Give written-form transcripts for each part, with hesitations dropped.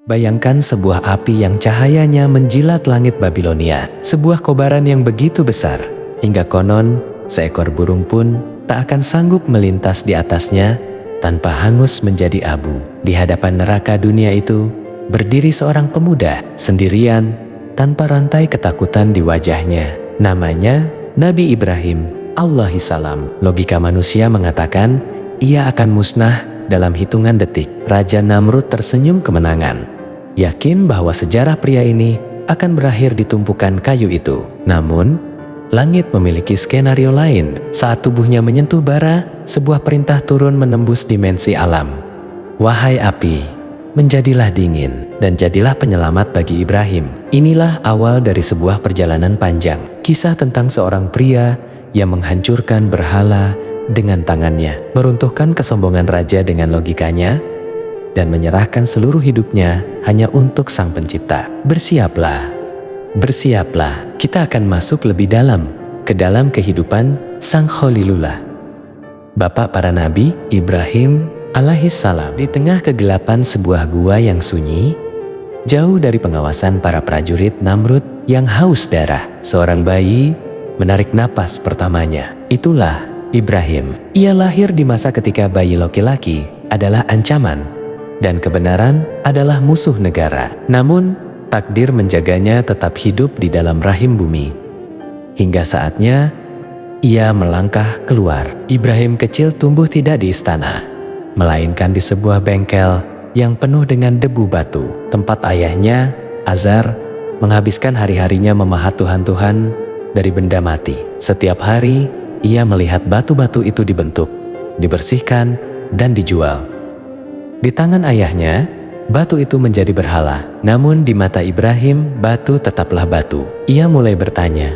Bayangkan sebuah api yang cahayanya menjilat langit Babilonia. Sebuah kobaran yang begitu besar, hingga konon seekor burung pun tak akan sanggup melintas di atasnya tanpa hangus menjadi abu. Di hadapan neraka dunia itu, berdiri seorang pemuda sendirian tanpa rantai ketakutan di wajahnya. Namanya Nabi Ibrahim alaihissalam. Logika manusia mengatakan ia akan musnah dalam hitungan detik. Raja Namrud tersenyum kemenangan, yakin bahwa sejarah pria ini akan berakhir di tumpukan kayu itu. Namun, langit memiliki skenario lain. Saat tubuhnya menyentuh bara, sebuah perintah turun menembus dimensi alam. Wahai api, menjadilah dingin dan jadilah penyelamat bagi Ibrahim. Inilah awal dari sebuah perjalanan panjang. Kisah tentang seorang pria yang menghancurkan berhala dengan tangannya, meruntuhkan kesombongan raja dengan logikanya, dan menyerahkan seluruh hidupnya hanya untuk Sang Pencipta. Bersiaplah, bersiaplah, kita akan masuk lebih dalam ke dalam kehidupan Sang Khalilullah, Bapak para Nabi, Ibrahim alaihissalam. Di tengah kegelapan sebuah gua yang sunyi, jauh dari pengawasan para prajurit Namrud yang haus darah, seorang bayi menarik napas pertamanya. Itulah Ibrahim. Ia lahir di masa ketika bayi laki-laki adalah ancaman dan kebenaran adalah musuh negara. Namun, takdir menjaganya tetap hidup di dalam rahim bumi. Hingga saatnya, ia melangkah keluar. Ibrahim kecil tumbuh tidak di istana, melainkan di sebuah bengkel yang penuh dengan debu batu. Tempat ayahnya, Azar, menghabiskan hari-harinya memahat tuhan-tuhan dari benda mati. Setiap hari, ia melihat batu-batu itu dibentuk, dibersihkan, dan dijual. Di tangan ayahnya, batu itu menjadi berhala. Namun di mata Ibrahim, batu tetaplah batu. Ia mulai bertanya,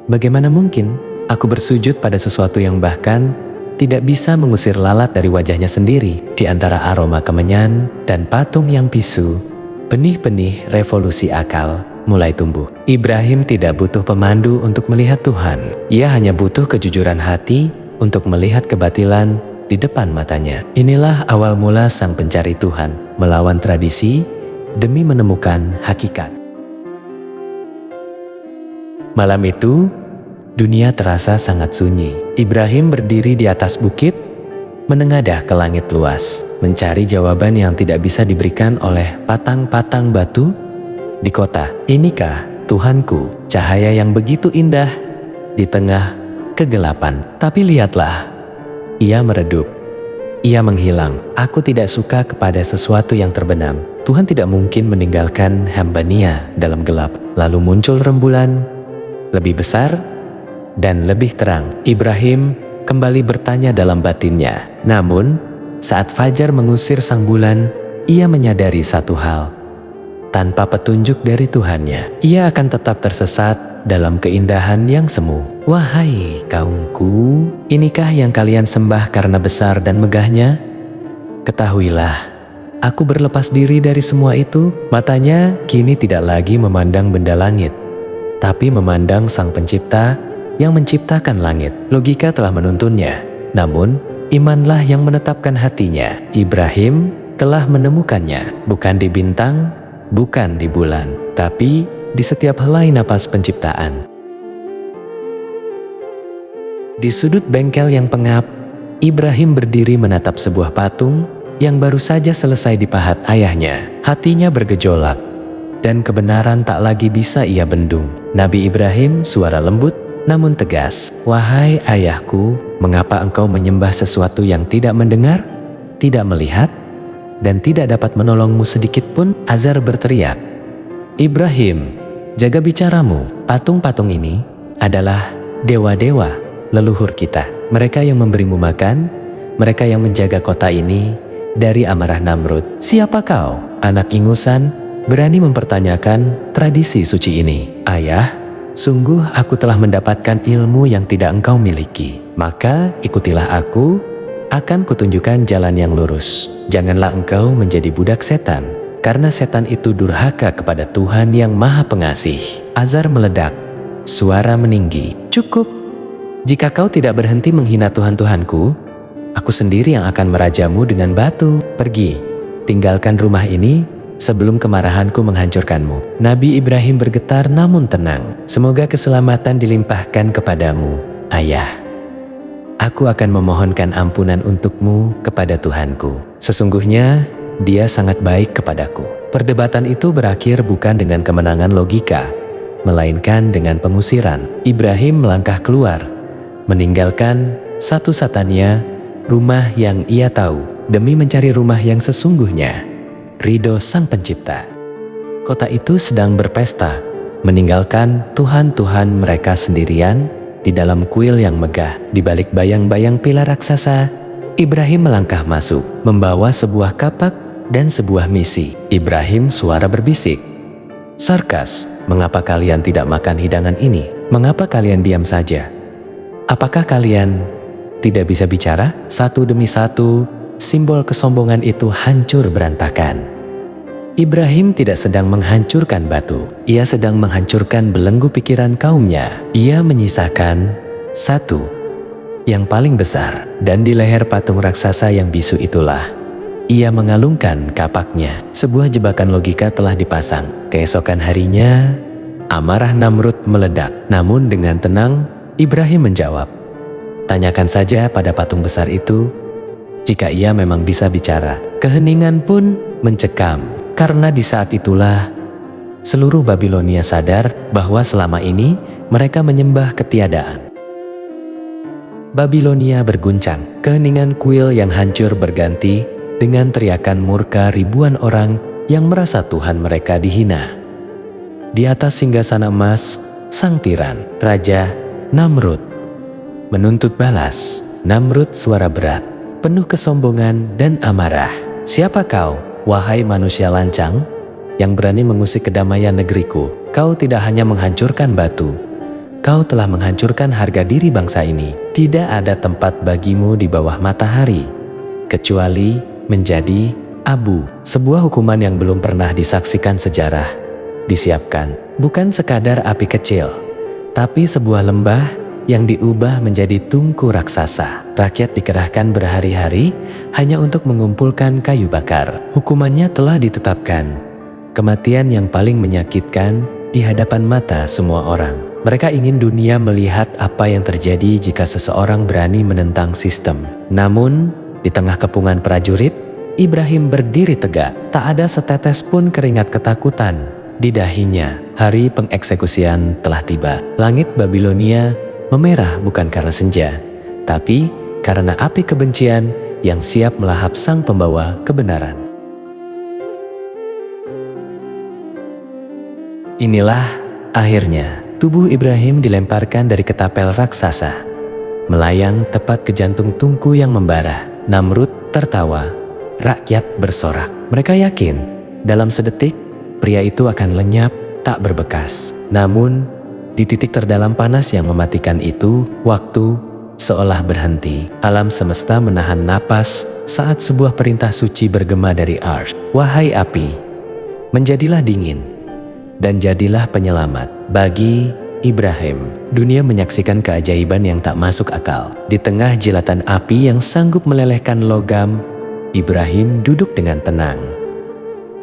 bagaimana mungkin aku bersujud pada sesuatu yang bahkan tidak bisa mengusir lalat dari wajahnya sendiri? Di antara aroma kemenyan dan patung yang bisu, benih-benih revolusi akal mulai tumbuh. Ibrahim tidak butuh pemandu untuk melihat Tuhan. Ia hanya butuh kejujuran hati untuk melihat kebatilan di depan matanya. Inilah awal mula sang pencari Tuhan melawan tradisi demi menemukan hakikat. Malam itu, dunia terasa sangat sunyi. Ibrahim berdiri di atas bukit, menengadah ke langit luas, mencari jawaban yang tidak bisa diberikan oleh patang-patang batu di kota. Inikah Tuhanku, cahaya yang begitu indah di tengah kegelapan? Tapi lihatlah, ia meredup, ia menghilang. Aku tidak suka kepada sesuatu yang terbenam. Tuhan tidak mungkin meninggalkan hamba-Nya dalam gelap. Lalu muncul rembulan, lebih besar dan lebih terang. Ibrahim kembali bertanya dalam batinnya. Namun, saat fajar mengusir sang bulan, ia menyadari satu hal. Tanpa petunjuk dari Tuhannya, ia akan tetap tersesat dalam keindahan yang semu. Wahai kaumku, inikah yang kalian sembah karena besar dan megahnya? Ketahuilah, aku berlepas diri dari semua itu. Matanya kini tidak lagi memandang benda langit, tapi memandang Sang Pencipta yang menciptakan langit. Logika telah menuntunnya, namun imanlah yang menetapkan hatinya. Ibrahim telah menemukannya, bukan di bintang, bukan di bulan, tapi di setiap helai napas penciptaan. Di sudut bengkel yang pengap, Ibrahim berdiri menatap sebuah patung yang baru saja selesai dipahat ayahnya. Hatinya bergejolak, dan kebenaran tak lagi bisa ia bendung. Nabi Ibrahim, suara lembut namun tegas. Wahai ayahku, mengapa engkau menyembah sesuatu yang tidak mendengar, tidak melihat, dan tidak dapat menolongmu sedikit pun? Azar berteriak. Ibrahim, jaga bicaramu. Patung-patung ini adalah dewa-dewa leluhur kita. Mereka yang memberimu makan, mereka yang menjaga kota ini dari amarah Namrud. Siapa kau, anak ingusan, berani mempertanyakan tradisi suci ini? Ayah, sungguh aku telah mendapatkan ilmu yang tidak engkau miliki. Maka ikutilah aku, akan kutunjukkan jalan yang lurus. Janganlah engkau menjadi budak setan, karena setan itu durhaka kepada Tuhan yang Maha Pengasih. Azar meledak, suara meninggi. Cukup, jika kau tidak berhenti menghina Tuhan-Tuhanku, aku sendiri yang akan merajamu dengan batu. Pergi, tinggalkan rumah ini sebelum kemarahanku menghancurkanmu." Nabi Ibrahim bergetar namun tenang. "Semoga keselamatan dilimpahkan kepadamu, ayah. Aku akan memohonkan ampunan untukmu kepada Tuhanku. Sesungguhnya Dia sangat baik kepadaku." Perdebatan itu berakhir bukan dengan kemenangan logika, melainkan dengan pengusiran. Ibrahim melangkah keluar, meninggalkan satu-satunya rumah yang ia tahu, demi mencari rumah yang sesungguhnya, ridho Sang Pencipta. Kota itu sedang berpesta, meninggalkan Tuhan-Tuhan mereka sendirian di dalam kuil yang megah. Di balik bayang-bayang pilar raksasa, Ibrahim melangkah masuk, membawa sebuah kapak dan sebuah misi. "Ibrahim," suara berbisik, sarkas, "mengapa kalian tidak makan hidangan ini? Mengapa kalian diam saja? Apakah kalian tidak bisa bicara?" Satu demi satu, simbol kesombongan itu hancur berantakan. Ibrahim tidak sedang menghancurkan batu, ia sedang menghancurkan belenggu pikiran kaumnya. Ia menyisakan satu yang paling besar, dan di leher patung raksasa yang bisu itulah ia mengalungkan kapaknya. Sebuah jebakan logika telah dipasang. Keesokan harinya, amarah Namrud meledak. Namun dengan tenang, Ibrahim menjawab, "Tanyakan saja pada patung besar itu, jika ia memang bisa bicara." Keheningan pun mencekam, karena di saat itulah seluruh Babilonia sadar bahwa selama ini mereka menyembah ketiadaan. Babilonia berguncang, keheningan kuil yang hancur berganti dengan teriakan murka ribuan orang yang merasa Tuhan mereka dihina. Di atas singgasana emas, sang tiran, Raja Namrud, menuntut balas. Namrud suara berat, penuh kesombongan dan amarah. "Siapa kau, wahai manusia lancang, yang berani mengusik kedamaian negeriku? Kau tidak hanya menghancurkan batu, kau telah menghancurkan harga diri bangsa ini. Tidak ada tempat bagimu di bawah matahari, kecuali menjadi abu." Sebuah hukuman yang belum pernah disaksikan sejarah disiapkan. Bukan sekadar api kecil, tapi sebuah lembah yang diubah menjadi tungku raksasa. Rakyat dikerahkan berhari-hari hanya untuk mengumpulkan kayu bakar. Hukumannya telah ditetapkan, kematian yang paling menyakitkan di hadapan mata semua orang. Mereka ingin dunia melihat apa yang terjadi jika seseorang berani menentang sistem. Namun, di tengah kepungan prajurit, Ibrahim berdiri tegak. Tak ada setetes pun keringat ketakutan di dahinya. Hari pengeksekusian telah tiba. Langit Babilonia memerah bukan karena senja, tapi karena api kebencian yang siap melahap sang pembawa kebenaran. Inilah akhirnya tubuh Ibrahim dilemparkan dari ketapel raksasa, melayang tepat ke jantung tungku yang membara. Namrud tertawa, rakyat bersorak. Mereka yakin dalam sedetik pria itu akan lenyap tak berbekas. Namun di titik terdalam panas yang mematikan itu, waktu seolah berhenti. Alam semesta menahan napas saat sebuah perintah suci bergema dari Arsy. "Wahai api, menjadilah dingin dan jadilah penyelamat bagi Ibrahim." Dunia menyaksikan keajaiban yang tak masuk akal. Di tengah jilatan api yang sanggup melelehkan logam, Ibrahim duduk dengan tenang.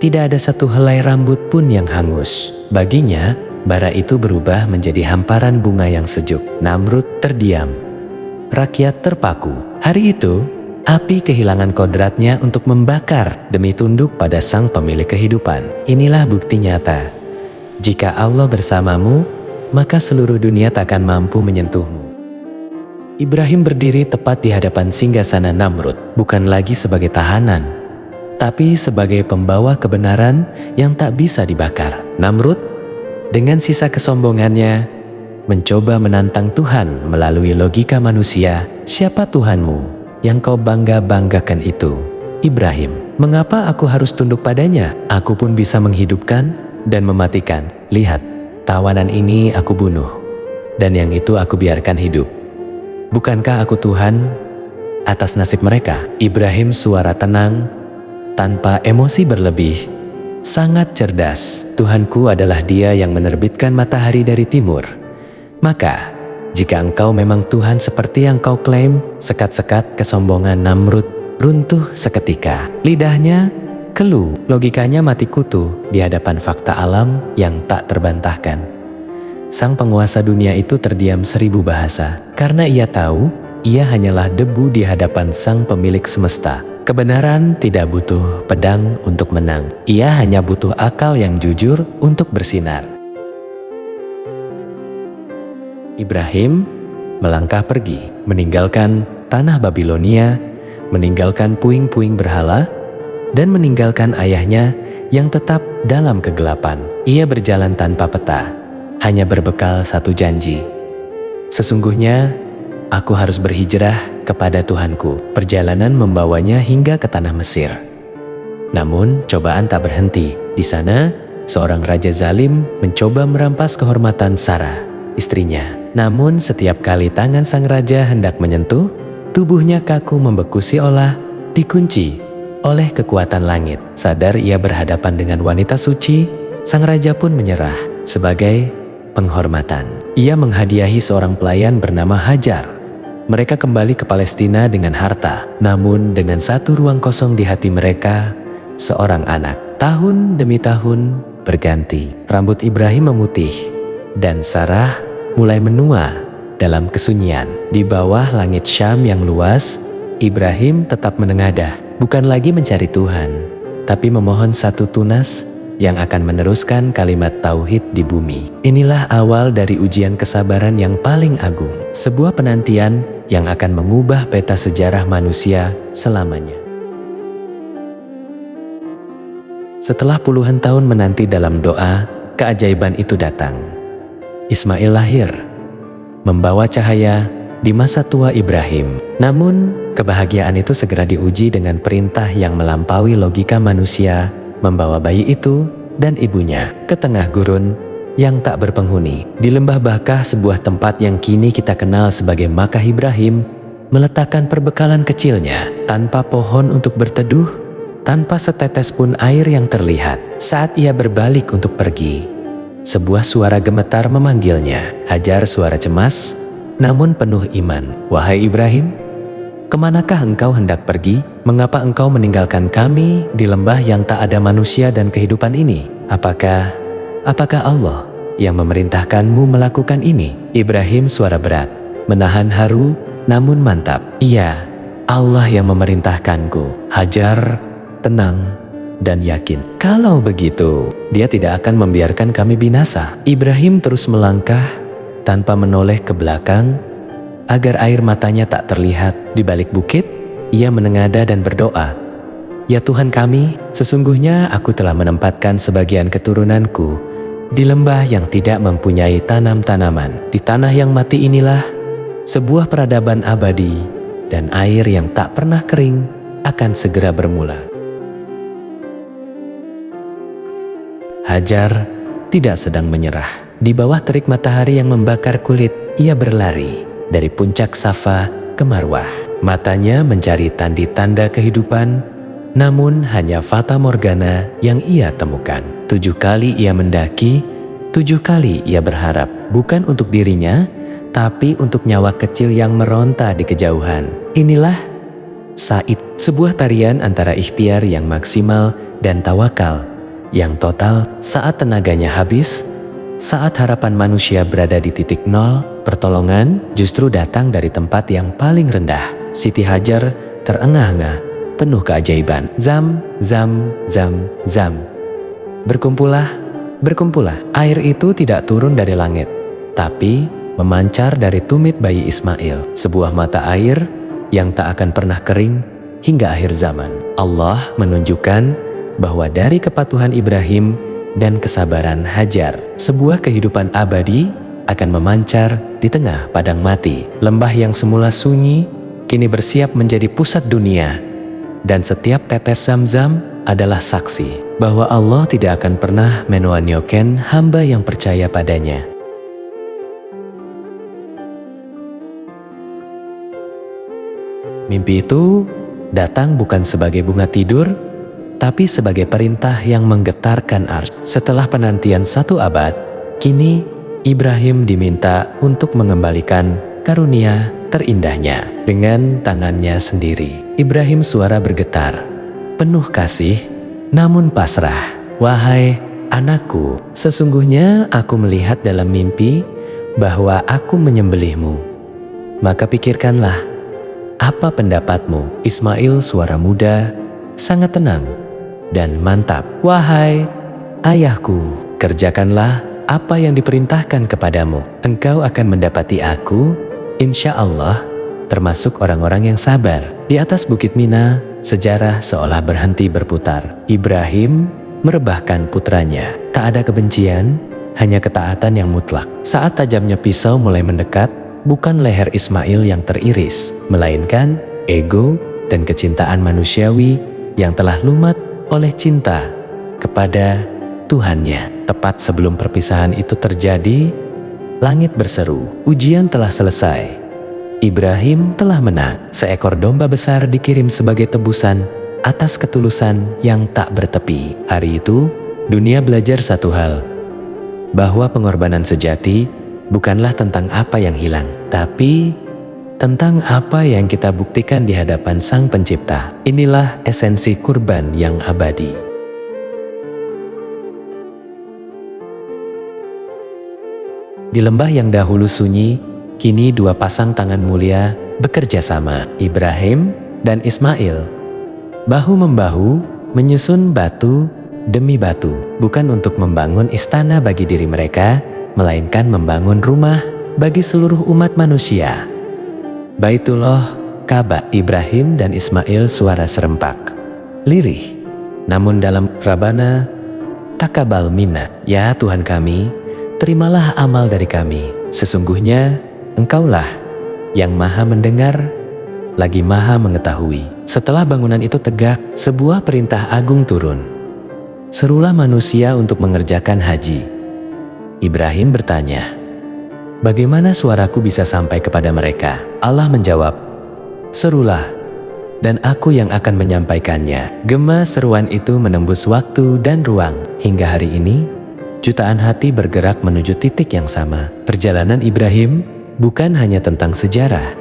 Tidak ada satu helai rambut pun yang hangus. Baginya, bara itu berubah menjadi hamparan bunga yang sejuk. Namrud terdiam. Rakyat terpaku. Hari itu, api kehilangan kodratnya untuk membakar demi tunduk pada sang pemilik kehidupan. Inilah bukti nyata. Jika Allah bersamamu, maka seluruh dunia takkan mampu menyentuhmu. Ibrahim berdiri tepat di hadapan singgasana Namrud, bukan lagi sebagai tahanan, tapi sebagai pembawa kebenaran yang tak bisa dibakar. Namrud, dengan sisa kesombongannya, mencoba menantang Tuhan melalui logika manusia. "Siapa Tuhanmu yang kau bangga-banggakan itu?" "Ibrahim." "Mengapa aku harus tunduk padanya? Aku pun bisa menghidupkan dan mematikan. Lihat, tawanan ini aku bunuh, dan yang itu aku biarkan hidup. Bukankah aku Tuhan atas nasib mereka?" Ibrahim suara tenang, tanpa emosi berlebih, sangat cerdas. "Tuhanku adalah Dia yang menerbitkan matahari dari timur. Maka, jika engkau memang Tuhan seperti yang kau klaim," sekat-sekat kesombongan Namrud runtuh seketika. Lidahnya Keluh, logikanya mati kutu di hadapan fakta alam yang tak terbantahkan. Sang penguasa dunia itu terdiam 1000 bahasa, karena ia tahu ia hanyalah debu di hadapan sang pemilik semesta. Kebenaran tidak butuh pedang untuk menang, ia hanya butuh akal yang jujur untuk bersinar. Ibrahim melangkah pergi, meninggalkan tanah Babilonia, meninggalkan puing-puing berhala, dan meninggalkan ayahnya yang tetap dalam kegelapan. Ia berjalan tanpa peta, hanya berbekal satu janji. Sesungguhnya, aku harus berhijrah kepada Tuhanku. Perjalanan membawanya hingga ke tanah Mesir. Namun, cobaan tak berhenti. Di sana, seorang raja zalim mencoba merampas kehormatan Sarah, istrinya. Namun, setiap kali tangan sang raja hendak menyentuh, tubuhnya kaku membeku seolah dikunci oleh kekuatan langit. Sadar ia berhadapan dengan wanita suci, sang raja pun menyerah. Sebagai penghormatan, ia menghadiahi seorang pelayan bernama Hajar. Mereka kembali ke Palestina dengan harta, namun dengan satu ruang kosong di hati mereka, seorang anak. Tahun demi tahun berganti, rambut Ibrahim memutih, dan Sarah mulai menua dalam kesunyian. Di bawah langit Syam yang luas, Ibrahim tetap menengadah. Bukan lagi mencari Tuhan, tapi memohon satu tunas yang akan meneruskan kalimat tauhid di bumi. Inilah awal dari ujian kesabaran yang paling agung, sebuah penantian yang akan mengubah peta sejarah manusia selamanya. Setelah puluhan tahun menanti dalam doa, keajaiban itu datang. Ismail lahir, membawa cahaya di masa tua Ibrahim. Namun, kebahagiaan itu segera diuji dengan perintah yang melampaui logika manusia, membawa bayi itu dan ibunya ke tengah gurun yang tak berpenghuni. Di lembah Bakah, sebuah tempat yang kini kita kenal sebagai Makkah, Ibrahim meletakkan perbekalan kecilnya tanpa pohon untuk berteduh, tanpa setetes pun air yang terlihat. Saat ia berbalik untuk pergi, sebuah suara gemetar memanggilnya. Hajar, suara cemas namun penuh iman. Wahai Ibrahim, kemanakah engkau hendak pergi? Mengapa engkau meninggalkan kami di lembah yang tak ada manusia dan kehidupan ini? Apakah Allah yang memerintahkanmu melakukan ini? Ibrahim, suara berat, menahan haru namun mantap. Iya, Allah yang memerintahkanku. Hajar, tenang dan yakin. Kalau begitu, dia tidak akan membiarkan kami binasa. Ibrahim terus melangkah tanpa menoleh ke belakang, agar air matanya tak terlihat. Di balik bukit, ia menengadah dan berdoa, "Ya Tuhan kami, sesungguhnya aku telah menempatkan sebagian keturunanku di lembah yang tidak mempunyai tanam-tanaman. Di tanah yang mati inilah sebuah peradaban abadi, dan air yang tak pernah kering akan segera bermula." Hajar tidak sedang menyerah. Di bawah terik matahari yang membakar kulit, ia berlari dari puncak Safa ke Marwah. Matanya mencari tanda kehidupan, namun hanya fata morgana yang ia temukan. 7 kali ia mendaki, 7 kali ia berharap, bukan untuk dirinya, tapi untuk nyawa kecil yang meronta di kejauhan. Inilah Said, sebuah tarian antara ikhtiar yang maksimal dan tawakal yang total. Saat tenaganya habis, saat harapan manusia berada di titik nol, pertolongan justru datang dari tempat yang paling rendah. Siti Hajar terengah-engah, penuh keajaiban. Zam, zam, zam, zam. Berkumpullah, berkumpullah. Air itu tidak turun dari langit, tapi memancar dari tumit bayi Ismail. Sebuah mata air yang tak akan pernah kering hingga akhir zaman. Allah menunjukkan bahwa dari kepatuhan Ibrahim dan kesabaran Hajar, sebuah kehidupan abadi akan memancar di tengah padang mati. Lembah yang semula sunyi kini bersiap menjadi pusat dunia, dan setiap tetes zam-zam adalah saksi bahwa Allah tidak akan pernah menuanyoken hamba yang percaya padanya. Mimpi itu datang bukan sebagai bunga tidur, tapi sebagai perintah yang menggetarkan arsy. Setelah penantian 1 abad, kini Ibrahim diminta untuk mengembalikan karunia terindahnya dengan tangannya sendiri. Ibrahim, suara bergetar, penuh kasih namun pasrah. Wahai anakku, sesungguhnya aku melihat dalam mimpi bahwa aku menyembelihmu. Maka pikirkanlah, apa pendapatmu? Ismail suara muda, sangat tenang dan mantap. Wahai ayahku, kerjakanlah apa yang diperintahkan kepadamu. Engkau akan mendapati aku, insya Allah, termasuk orang-orang yang sabar. Di atas Bukit Mina, sejarah seolah berhenti berputar. Ibrahim merebahkan putranya. Tak ada kebencian, hanya ketaatan yang mutlak. Saat tajamnya pisau mulai mendekat, bukan leher Ismail yang teriris, melainkan ego dan kecintaan manusiawi yang telah lumat oleh cinta kepada Tuhannya. Tepat sebelum perpisahan itu terjadi, langit berseru, ujian telah selesai. Ibrahim telah menang. Seekor domba besar dikirim sebagai tebusan atas ketulusan yang tak bertepi. Hari itu, dunia belajar satu hal, bahwa pengorbanan sejati bukanlah tentang apa yang hilang, tapi tentang apa yang kita buktikan di hadapan Sang Pencipta. Inilah esensi kurban yang abadi. Di lembah yang dahulu sunyi, kini dua pasang tangan mulia bekerja sama. Ibrahim dan Ismail bahu-membahu menyusun batu demi batu, bukan untuk membangun istana bagi diri mereka, melainkan membangun rumah bagi seluruh umat manusia. Baitullah, Ka'bah. Ibrahim dan Ismail suara serempak, lirih, namun dalam Rabbana taqabbal minna. Ya Tuhan kami, terimalah amal dari kami. Sesungguhnya Engkaulah yang maha mendengar lagi maha mengetahui. Setelah bangunan itu tegak, sebuah perintah agung turun. Serulah manusia untuk mengerjakan haji. Ibrahim bertanya, bagaimana suaraku bisa sampai kepada mereka? Allah menjawab, serulah, dan aku yang akan menyampaikannya. Gema seruan itu menembus waktu dan ruang. Hingga hari ini, jutaan hati bergerak menuju titik yang sama. Perjalanan Ibrahim bukan hanya tentang sejarah,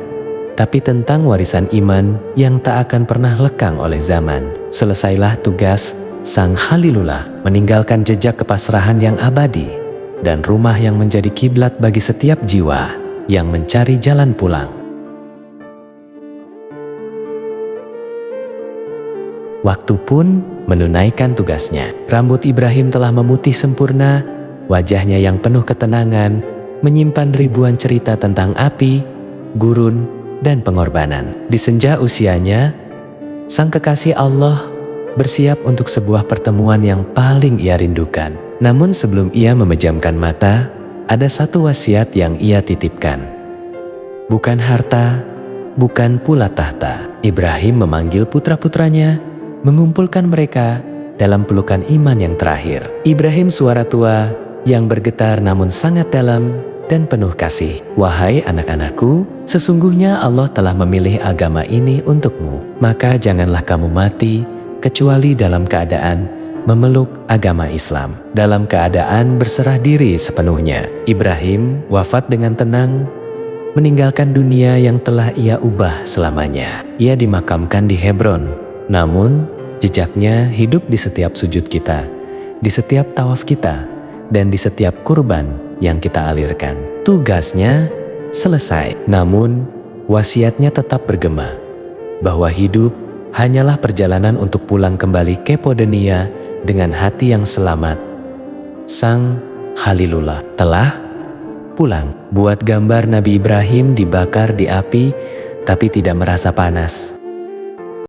tapi tentang warisan iman yang tak akan pernah lekang oleh zaman. Selesailah tugas Sang Khalilullah, meninggalkan jejak kepasrahan yang abadi dan rumah yang menjadi kiblat bagi setiap jiwa yang mencari jalan pulang. Waktu pun menunaikan tugasnya. Rambut Ibrahim telah memutih sempurna, wajahnya yang penuh ketenangan menyimpan ribuan cerita tentang api, gurun, dan pengorbanan. Di senja usianya, sang kekasih Allah bersiap untuk sebuah pertemuan yang paling ia rindukan. Namun sebelum ia memejamkan mata, ada satu wasiat yang ia titipkan. Bukan harta, bukan pula tahta. Ibrahim memanggil putra-putranya, mengumpulkan mereka dalam pelukan iman yang terakhir. Ibrahim suara tua yang bergetar namun sangat dalam dan penuh kasih. Wahai anak-anakku, sesungguhnya Allah telah memilih agama ini untukmu. Maka janganlah kamu mati kecuali dalam keadaan memeluk agama Islam, dalam keadaan berserah diri sepenuhnya. Ibrahim wafat dengan tenang, meninggalkan dunia yang telah ia ubah selamanya. Ia dimakamkan di Hebron, namun jejaknya hidup di setiap sujud kita, di setiap tawaf kita, dan di setiap kurban yang kita alirkan. Tugasnya selesai, namun wasiatnya tetap bergema, bahwa hidup hanyalah perjalanan untuk pulang kembali ke Podenia dengan hati yang selamat. Sang Khalilullah telah pulang. Buat gambar Nabi Ibrahim dibakar di api, tapi tidak merasa panas.